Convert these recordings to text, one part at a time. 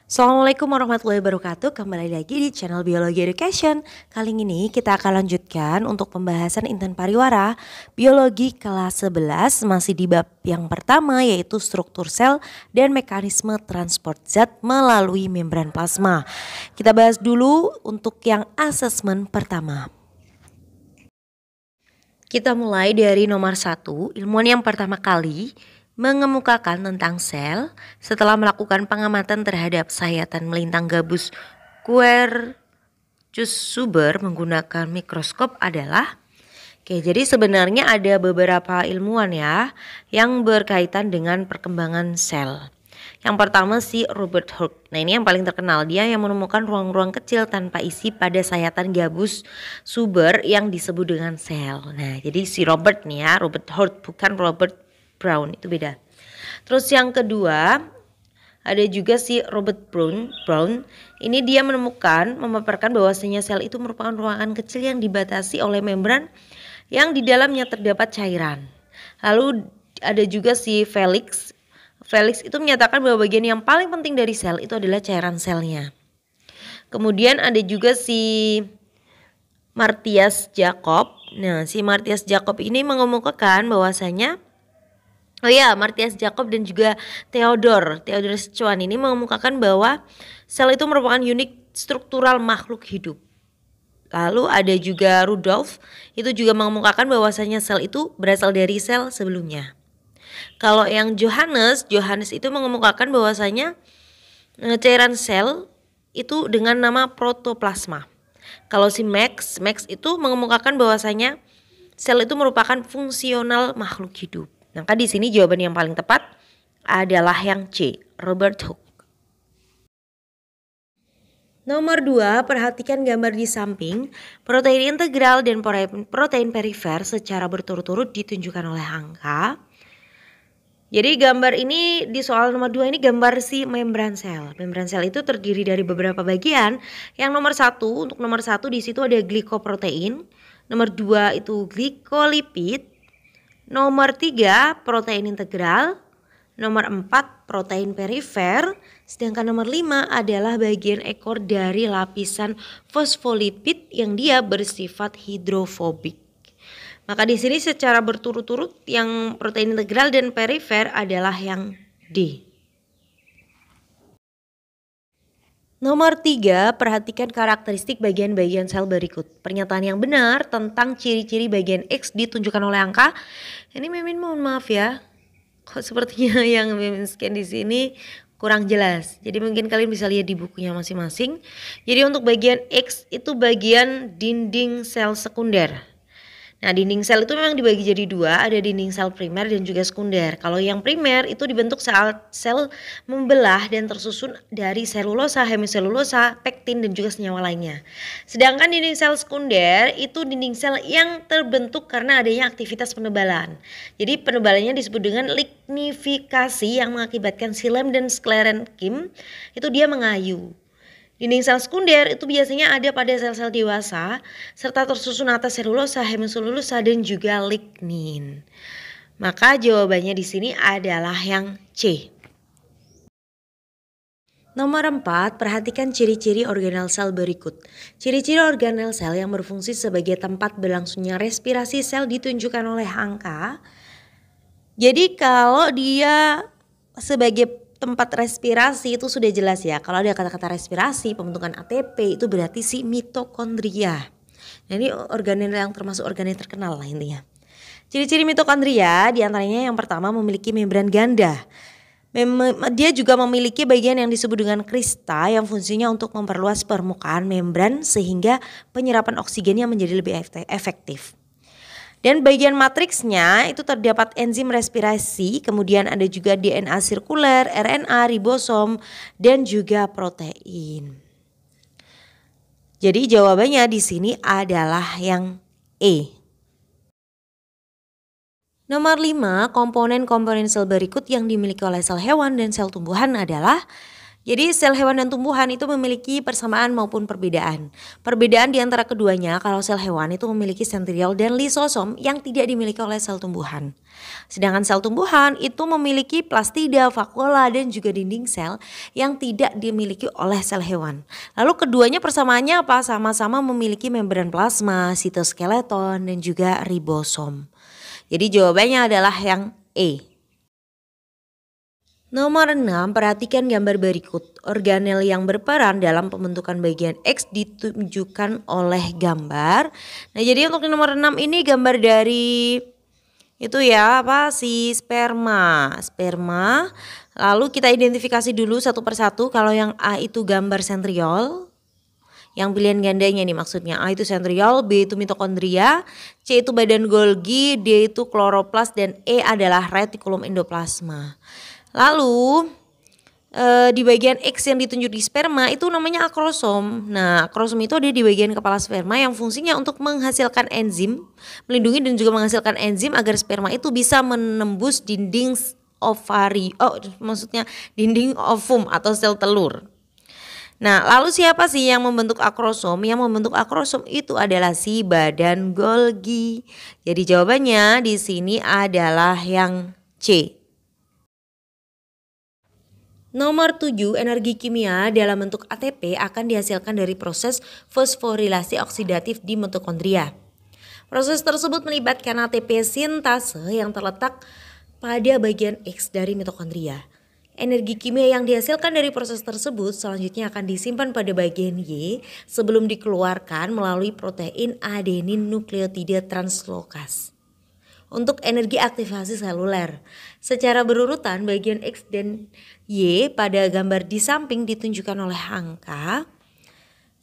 Assalamualaikum warahmatullahi wabarakatuh. Kembali lagi di channel Biologi Education. Kali ini kita akan lanjutkan untuk pembahasan inten pariwara Biologi kelas 11, masih di bab yang pertama, yaitu struktur sel dan mekanisme transport zat melalui membran plasma. Kita bahas dulu untuk yang asesmen pertama. Kita mulai dari nomor 1, ilmuwan yang pertama kali mengemukakan tentang sel setelah melakukan pengamatan terhadap sayatan melintang gabus Quercus-Suber menggunakan mikroskop adalah jadi sebenarnya ada beberapa ilmuwan ya yang berkaitan dengan perkembangan sel. Yang pertama si Robert Hooke. Nah, ini yang paling terkenal, dia yang menemukan ruang-ruang kecil tanpa isi pada sayatan gabus Suber yang disebut dengan sel. Nah, jadi si Robert nih ya, Robert Hooke, bukan Robert Brown, itu beda. Terus yang kedua ada juga si Robert Brown. Ini dia memaparkan bahwasanya sel itu merupakan ruangan kecil yang dibatasi oleh membran yang di dalamnya terdapat cairan. Lalu ada juga si Felix. Felix itu menyatakan bahwa bagian yang paling penting dari sel itu adalah cairan selnya. Kemudian ada juga si Martias Jacob. Nah, si Martias Jacob ini mengemukakan bahwasanya Martias Jacob dan juga Theodor Schwann ini mengemukakan bahwa sel itu merupakan unit struktural makhluk hidup. Lalu ada juga Rudolf, itu juga mengemukakan bahwasanya sel itu berasal dari sel sebelumnya. Kalau yang Johannes itu mengemukakan bahwasanya cairan sel itu dengan nama protoplasma. Kalau si Max itu mengemukakan bahwasanya sel itu merupakan fungsional makhluk hidup. Maka di sini jawaban yang paling tepat adalah yang C, Robert Hooke. Nomor 2, perhatikan gambar di samping. Protein integral dan protein perifer secara berturut-turut ditunjukkan oleh angka. Jadi gambar ini di soal nomor 2 ini gambar si membran sel. Membran sel itu terdiri dari beberapa bagian. Yang nomor 1, untuk nomor 1 di situ ada glikoprotein. Nomor 2 itu glikolipid. Nomor 3 protein integral, nomor 4 protein perifer, sedangkan nomor 5 adalah bagian ekor dari lapisan fosfolipid yang dia bersifat hidrofobik. Maka di sini secara berturut-turut yang protein integral dan perifer adalah yang D. Nomor 3, perhatikan karakteristik bagian-bagian sel berikut. Pernyataan yang benar tentang ciri-ciri bagian X ditunjukkan oleh angka. Ini Mimin mohon maaf ya, kok sepertinya yang Mimin scan di sini kurang jelas. Jadi mungkin kalian bisa lihat di bukunya masing-masing. Jadi untuk bagian X itu bagian dinding sel sekunder. Nah, dinding sel itu memang dibagi jadi dua, ada dinding sel primer dan juga sekunder. Kalau yang primer itu dibentuk saat sel membelah dan tersusun dari selulosa, hemiselulosa, pektin dan juga senyawa lainnya. Sedangkan dinding sel sekunder itu dinding sel yang terbentuk karena adanya aktivitas penebalan. Jadi penebalannya disebut dengan lignifikasi yang mengakibatkan xilem dan sklerenkim itu dia mengayu. Dinding sel sekunder itu biasanya ada pada sel-sel dewasa serta tersusun atas selulosa, hemiselulosa dan juga lignin. Maka jawabannya di sini adalah yang C. Nomor 4, perhatikan ciri-ciri organel sel berikut. Ciri-ciri organel sel yang berfungsi sebagai tempat berlangsungnya respirasi sel ditunjukkan oleh angka. Jadi kalau dia sebagai tempat respirasi itu sudah jelas ya. Kalau ada kata-kata respirasi, pembentukan ATP itu berarti si mitokondria. Nah, ini organel yang termasuk organel terkenal lah intinya. Ciri-ciri mitokondria diantaranya yang pertama memiliki membran ganda. Dia juga memiliki bagian yang disebut dengan krista yang fungsinya untuk memperluas permukaan membran sehingga penyerapan oksigennya menjadi lebih efektif. Dan bagian matriksnya itu terdapat enzim respirasi, kemudian ada juga DNA sirkuler, RNA, ribosom, dan juga protein. Jadi jawabannya di sini adalah yang E. Nomor 5, komponen-komponen sel berikut yang dimiliki oleh sel hewan dan sel tumbuhan adalah. Jadi sel hewan dan tumbuhan itu memiliki persamaan maupun perbedaan. Perbedaan di antara keduanya kalau sel hewan itu memiliki sentriol dan lisosom yang tidak dimiliki oleh sel tumbuhan. Sedangkan sel tumbuhan itu memiliki plastida, vakuola dan juga dinding sel yang tidak dimiliki oleh sel hewan. Lalu keduanya persamaannya apa? Sama-sama memiliki membran plasma, sitoskeleton dan juga ribosom. Jadi jawabannya adalah yang E. Nomor 6, perhatikan gambar berikut. Organel yang berperan dalam pembentukan bagian X ditunjukkan oleh gambar. Nah, jadi untuk nomor 6 ini gambar dari itu ya si sperma. Lalu kita identifikasi dulu satu persatu. Kalau yang A itu gambar sentriol. Yang pilihan gandanya nih maksudnya. A itu sentriol, B itu mitokondria, C itu badan Golgi, D itu kloroplas dan E adalah retikulum endoplasma. Lalu di bagian X yang ditunjuk di sperma itu namanya akrosom. Nah, akrosom itu ada di bagian kepala sperma yang fungsinya untuk menghasilkan enzim, melindungi dan juga menghasilkan enzim agar sperma itu bisa menembus dinding dinding ovum atau sel telur. Nah, lalu siapa sih yang membentuk akrosom? Yang membentuk akrosom itu adalah si badan Golgi. Jadi jawabannya di sini adalah yang C. Nomor 7, energi kimia dalam bentuk ATP akan dihasilkan dari proses fosforilasi oksidatif di mitokondria. Proses tersebut melibatkan ATP sintase yang terletak pada bagian X dari mitokondria. Energi kimia yang dihasilkan dari proses tersebut selanjutnya akan disimpan pada bagian Y sebelum dikeluarkan melalui protein adenin nukleotida translokas. Untuk energi aktivasi seluler, secara berurutan bagian X dan Y pada gambar di samping ditunjukkan oleh angka.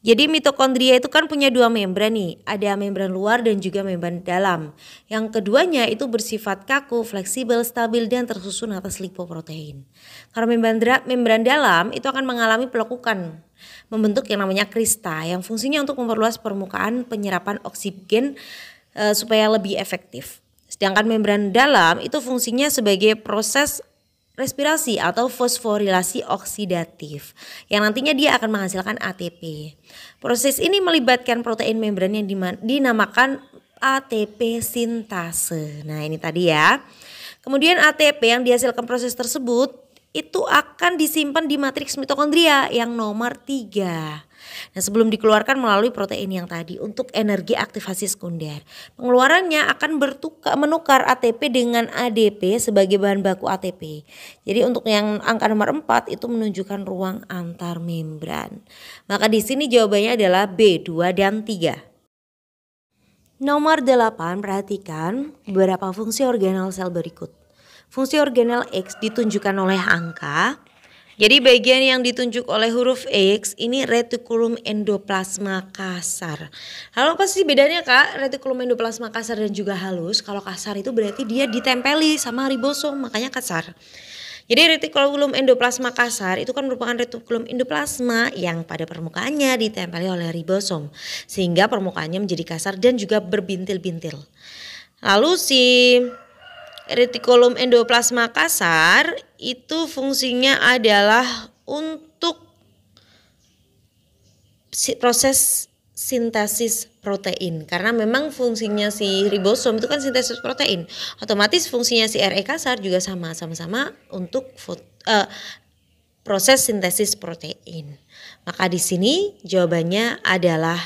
Jadi mitokondria itu kan punya dua membran nih, ada membran luar dan juga membran dalam. Yang keduanya itu bersifat kaku, fleksibel, stabil dan tersusun atas lipoprotein. Karena membran dalam itu akan mengalami pelekukan, membentuk yang namanya krista yang fungsinya untuk memperluas permukaan penyerapan oksigen supaya lebih efektif. Sedangkan membran dalam itu fungsinya sebagai proses respirasi atau fosforilasi oksidatif yang nantinya dia akan menghasilkan ATP. Proses ini melibatkan protein membran yang dinamakan ATP sintase. Nah, ini tadi ya. Kemudian ATP yang dihasilkan proses tersebut itu akan disimpan di matriks mitokondria yang nomor 3. Nah, sebelum dikeluarkan melalui protein yang tadi untuk energi aktivasi sekunder. Pengeluarannya akan menukar ATP dengan ADP sebagai bahan baku ATP. Jadi untuk yang angka nomor 4 itu menunjukkan ruang antar membran. Maka di sini jawabannya adalah B, 2 dan 3. Nomor 8, perhatikan beberapa fungsi organel sel berikut. Fungsi organel X ditunjukkan oleh angka. Jadi bagian yang ditunjuk oleh huruf X ini retikulum endoplasma kasar. Lalu apa sih bedanya Kak? Retikulum endoplasma kasar dan juga halus. Kalau kasar itu berarti dia ditempeli sama ribosom, makanya kasar. Jadi retikulum endoplasma kasar itu kan merupakan retikulum endoplasma yang pada permukaannya ditempeli oleh ribosom. Sehingga permukaannya menjadi kasar dan juga berbintil-bintil. Lalu si retikulum endoplasma kasar itu fungsinya adalah untuk proses sintesis protein. Karena memang fungsinya si ribosom itu kan sintesis protein. Otomatis fungsinya si RE kasar juga sama-sama untuk proses sintesis protein. Maka di sini jawabannya adalah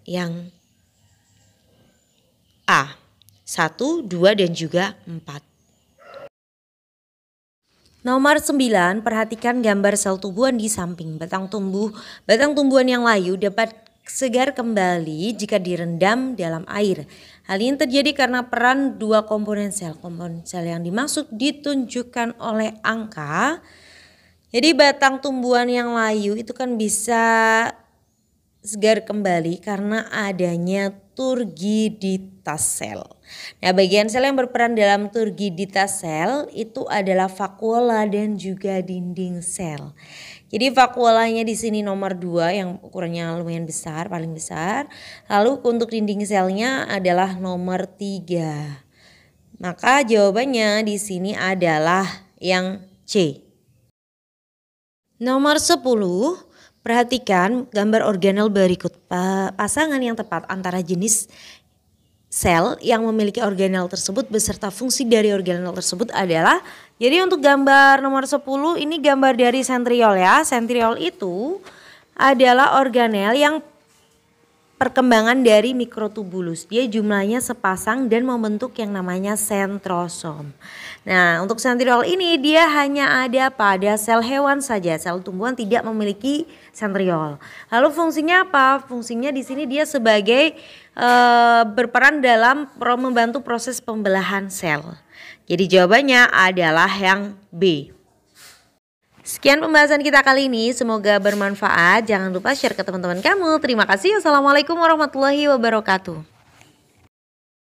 yang A. 1, 2 dan juga 4. Nomor 9, perhatikan gambar sel tumbuhan di samping. Batang tumbuhan yang layu dapat segar kembali jika direndam dalam air. Hal ini terjadi karena peran dua komponen sel. Komponen sel yang dimaksud ditunjukkan oleh angka. Jadi batang tumbuhan yang layu itu kan bisa segar kembali karena adanya turgiditas sel. Nah, bagian sel yang berperan dalam turgiditas sel itu adalah vakuola dan juga dinding sel. Jadi vakuolanya di sini nomor 2 yang ukurannya lumayan besar, paling besar. Lalu untuk dinding selnya adalah nomor 3. Maka jawabannya di sini adalah yang C. Nomor 10, perhatikan gambar organel berikut. Pasangan yang tepat antara jenis sel yang memiliki organel tersebut beserta fungsi dari organel tersebut adalah, jadi untuk gambar nomor 10 ini gambar dari sentriol ya. Sentriol itu adalah organel yang perkembangan dari mikrotubulus. Dia jumlahnya sepasang dan membentuk yang namanya sentrosom. Nah, untuk sentriol ini dia hanya ada pada sel hewan saja. Sel tumbuhan tidak memiliki sentriol. Lalu fungsinya apa? Fungsinya di sini dia sebagai berperan dalam membantu proses pembelahan sel. Jadi jawabannya adalah yang B. Sekian pembahasan kita kali ini, semoga bermanfaat. Jangan lupa share ke teman-teman kamu. Terima kasih. Assalamualaikum warahmatullahi wabarakatuh.